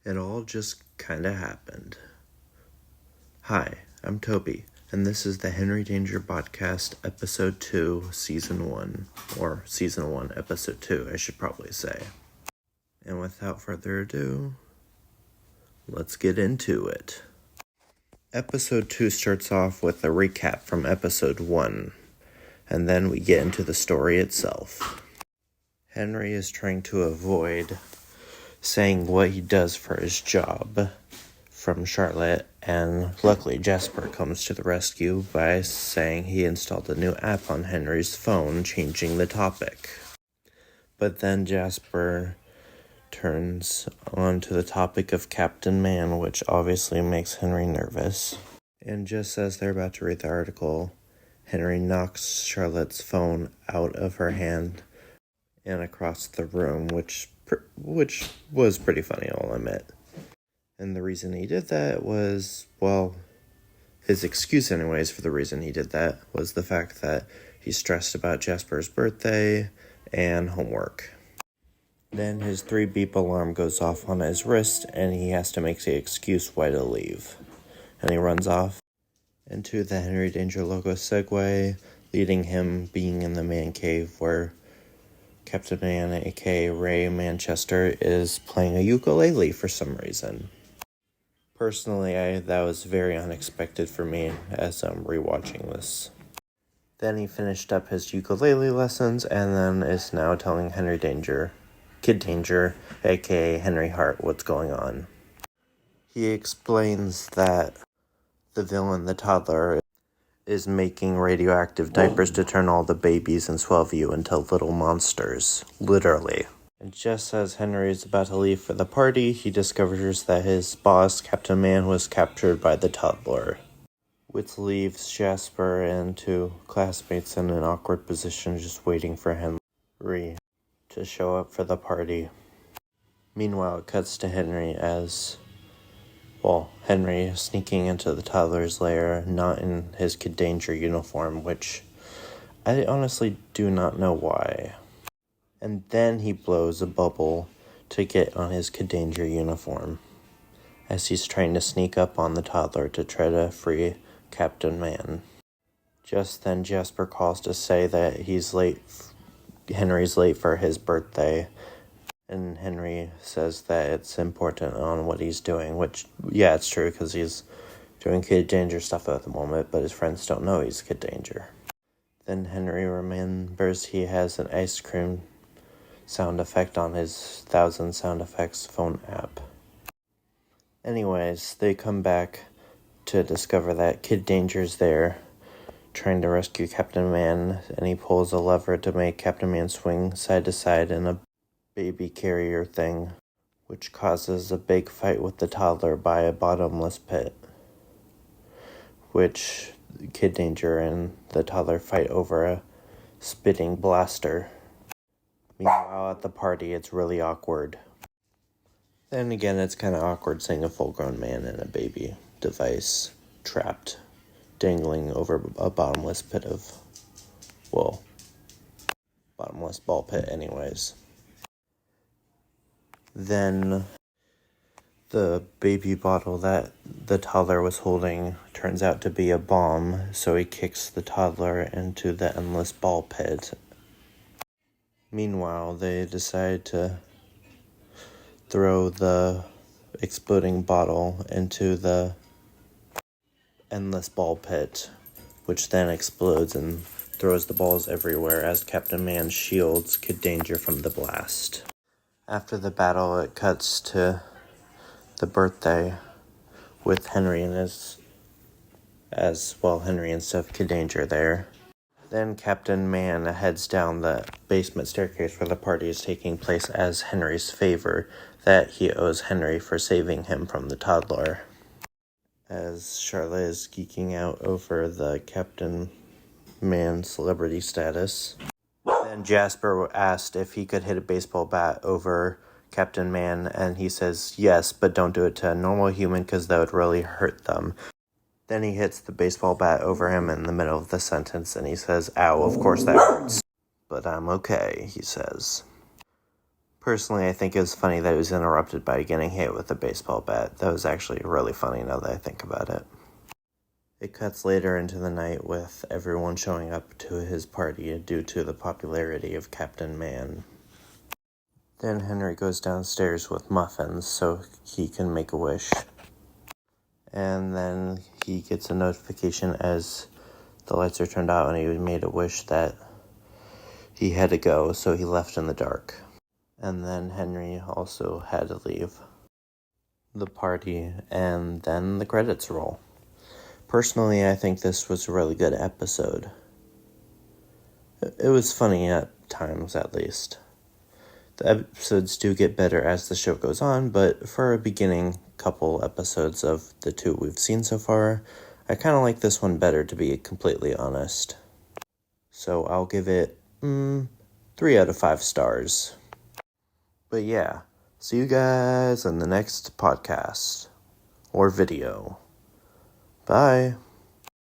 It all just kinda happened. Hi, I'm Toby, and this is the Henry Danger Podcast, Episode 2, Season 1. Or Season 1, Episode 2, I should probably say. And without further ado, let's get into it. Episode 2 starts off with a recap from Episode 1, and then we get into the story itself. Henry is trying to avoid saying what he does for his job from Charlotte, and luckily Jasper comes to the rescue by saying he installed a new app on Henry's phone, changing the topic. But then Jasper turns on to the topic of Captain Man, which obviously makes Henry nervous. And just as they're about to read the article, Henry knocks Charlotte's phone out of her hand and across the room, which was pretty funny, I'll admit. And the reason he did that was, well, his excuse anyways for the reason he did that was the fact that he's stressed about Jasper's birthday and homework. Then his 3-beep alarm goes off on his wrist, and he has to make the excuse why to leave. And he runs off into the Henry Danger logo segue, leading him being in the man cave where Captain Man, aka Ray Manchester, is playing a ukulele for some reason. Personally, that was very unexpected for me as I'm rewatching this. Then he finished up his ukulele lessons and then is now telling Kid Danger, aka Henry Hart, what's going on. He explains that the villain, the toddler, is making radioactive diapers to turn all the babies in Swellview into little monsters. Literally. And just as Henry is about to leave for the party, he discovers that his boss, Captain Man, was captured by the toddler, which leaves Jasper and 2 classmates in an awkward position just waiting for Henry to show up for the party. Meanwhile, it cuts to Henry Henry is sneaking into the toddler's lair, not in his Kid Danger uniform, which I honestly do not know why. And then he blows a bubble to get on his Kid Danger uniform, as he's trying to sneak up on the toddler to try to free Captain Man. Just then Jasper calls to say that Henry's late for his birthday, and Henry says that it's important on what he's doing, which, yeah, it's true, because he's doing Kid Danger stuff at the moment, but his friends don't know he's Kid Danger. Then Henry remembers he has an ice cream sound effect on his 1000 sound effects phone app. Anyways, they come back to discover that Kid Danger's there, trying to rescue Captain Man, and he pulls a lever to make Captain Man swing side to side in a baby carrier thing, which causes a big fight with the toddler by a bottomless pit, which Kid Danger and the toddler fight over a spitting blaster. Meanwhile, at the party, it's really awkward. Then again, it's kind of awkward seeing a full-grown man in a baby device trapped, dangling over a bottomless ball pit anyways. Then the baby bottle that the toddler was holding turns out to be a bomb, so he kicks the toddler into the endless ball pit. Meanwhile, they decide to throw the exploding bottle into the endless ball pit, which then explodes and throws the balls everywhere as Captain Man shields Kid Danger from the blast. After the battle, it cuts to the birthday with Henry and Henry and stuff, Kid Danger there. Then Captain Man heads down the basement staircase where the party is taking place as Henry's favor that he owes Henry for saving him from the toddler. As Charlotte is geeking out over the Captain Man celebrity status. Then Jasper asked if he could hit a baseball bat over Captain Man, and he says yes, but don't do it to a normal human because that would really hurt them. Then he hits the baseball bat over him in the middle of the sentence, and he says, "Ow, of course that hurts. But I'm okay," he says. Personally, I think it was funny that he was interrupted by getting hit with a baseball bat. That was actually really funny now that I think about it. It cuts later into the night with everyone showing up to his party due to the popularity of Captain Man. Then Henry goes downstairs with muffins so he can make a wish. And then he gets a notification as the lights are turned out and he made a wish that he had to go, so he left in the dark. And then Henry also had to leave the party, and then the credits roll. Personally, I think this was a really good episode. It was funny at times, at least. The episodes do get better as the show goes on, but for a beginning couple episodes of the two we've seen so far, I kind of like this one better, to be completely honest. So I'll give it 3 out of 5 stars. But yeah, see you guys on the next podcast or video. Bye.